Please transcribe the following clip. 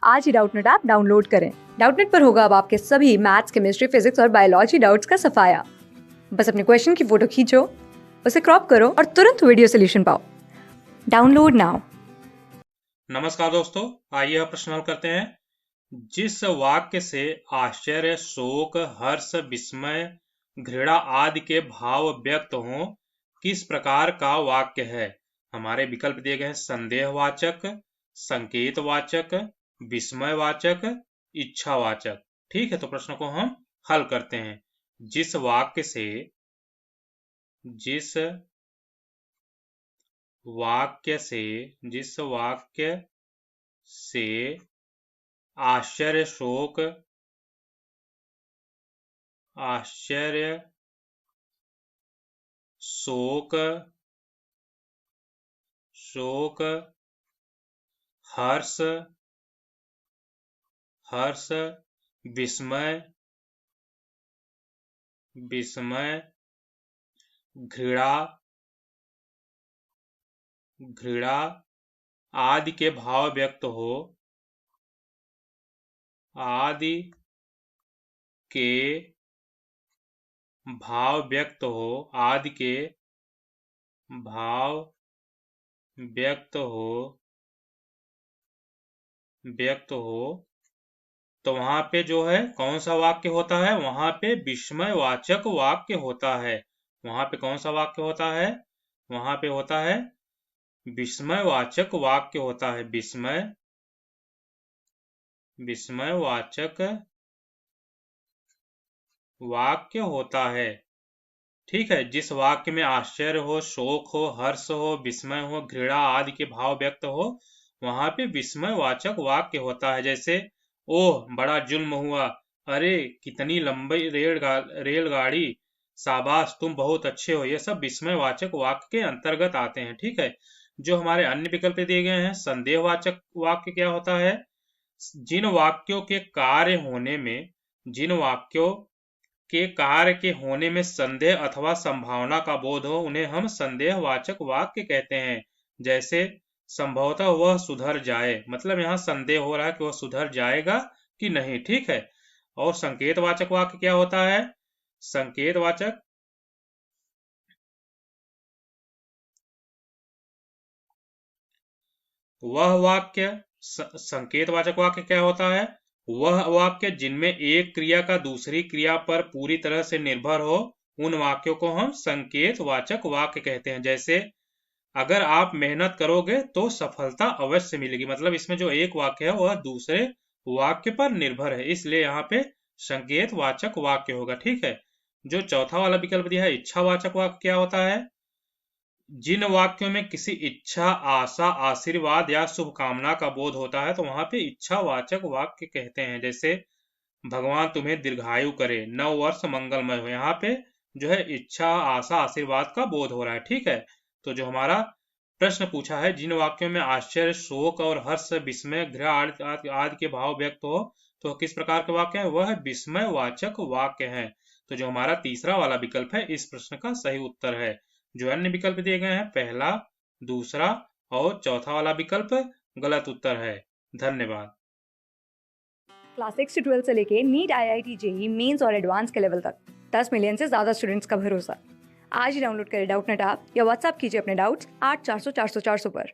आज ही Doubtnut app download करें। Doubtnut पर होगा अब आपके सभी मैथ्स, केमिस्ट्री, फिजिक्स और बायोलॉजी डाउट्स का सफाया। बस अपने क्वेश्चन की फोटो खींचो, उसे क्रॉप करो और तुरंत वीडियो सोल्यूशन पाओ। Download now. नमस्कार दोस्तों, आइए अब प्रश्न हल करते हैं। जिस वाक्य से आश्चर्य, शोक, हर्ष, विस्मय, घृणा आदि के भाव व्यक्त हों, किस प्रकार का वाक्य है? हमारे विकल्प दिए गए हैं संदेहवाचक, संकेतवाचक, विस्मयवाचक, इच्छावाचक। ठीक है, तो प्रश्न को हम हल करते हैं। जिस वाक्य से जिस वाक्य से आश्चर्य, शोक, हर्ष, विस्मय, घृणा आदि के भाव व्यक्त हो, आदि के भाव व्यक्त हो, तो वहां पे जो है कौन सा वाक्य होता है? वहां पे विस्मयवाचक वाक्य होता है। वहां पे कौन सा वाक्य होता है? वहां पे होता है विस्मयवाचक वाक्य होता है। विस्मयवाचक वाक्य होता है। ठीक है, जिस वाक्य में आश्चर्य हो, शोक हो, हर्ष हो, विस्मय हो, घृणा आदि के भाव व्यक्त हो, वहां पे विस्मयवाचक वाक्य होता है। जैसे, ओह बड़ा जुल्म हुआ, अरे कितनी लंबी रेलगाड़ी, शाबाश तुम बहुत अच्छे हो, ये सब विस्मयवाचक वाक्य के अंतर्गत आते हैं। ठीक है, जो हमारे अन्य विकल्प दिए गए हैं, संदेहवाचक वाक्य क्या होता है? जिन वाक्यों के कार्य में संदेह अथवा संभावना का बोध हो, उन्हें हम संदेहवाचक वाक्य कहते हैं। जैसे, संभवतः वह सुधर जाए, मतलब यहाँ संदेह हो रहा है कि वह सुधर जाएगा कि नहीं। ठीक है, और संकेतवाचक वाक्य क्या होता है? संकेतवाचक वाक्य क्या होता है? वह वाक्य जिनमें एक क्रिया का दूसरी क्रिया पर पूरी तरह से निर्भर हो, उन वाक्यों को हम संकेतवाचक वाक्य कहते हैं। जैसे, अगर आप मेहनत करोगे तो सफलता अवश्य मिलेगी, मतलब इसमें जो एक वाक्य है वह दूसरे वाक्य पर निर्भर है, इसलिए यहाँ पे संकेतवाचक वाक्य होगा। ठीक है, जो चौथा वाला विकल्प दिया है इच्छावाचक वाक्य क्या होता है? जिन वाक्यों में किसी इच्छा, आशा, आशीर्वाद या शुभकामना का बोध होता है, तो वहां पे इच्छावाचक वाक्य कहते हैं। जैसे, भगवान तुम्हें दीर्घायु करे, नव वर्ष मंगलमय हो, यहाँ पे जो है इच्छा, आशा, आशीर्वाद का बोध हो रहा है। ठीक है, तो जो हमारा प्रश्न पूछा है, जिन वाक्यों में आश्चर्य, शोक और हर्ष, विस्मय, घृणा आदि के भाव व्यक्त हो, तो किस प्रकार के वाक्य हैं? वह विस्मयवाचक वाक्य हैं। तो जो हमारा तीसरा वाला विकल्प है इस प्रश्न का सही उत्तर है। जो अन्य विकल्प दिए गए हैं, पहला, दूसरा और चौथा वाला विकल्प गलत उत्तर है। धन्यवाद। क्लास 6 से 12 से लेके नीट, IIT, JEE मेंस और एडवांस के लेवल तक 10 मिलियन से ज्यादा स्टूडेंट्स का भरोसा। आज ही डाउनलोड करें डाउटनेट ऐप या व्हाट्सएप कीजिए अपने डाउट्स 8400 400 400 पर।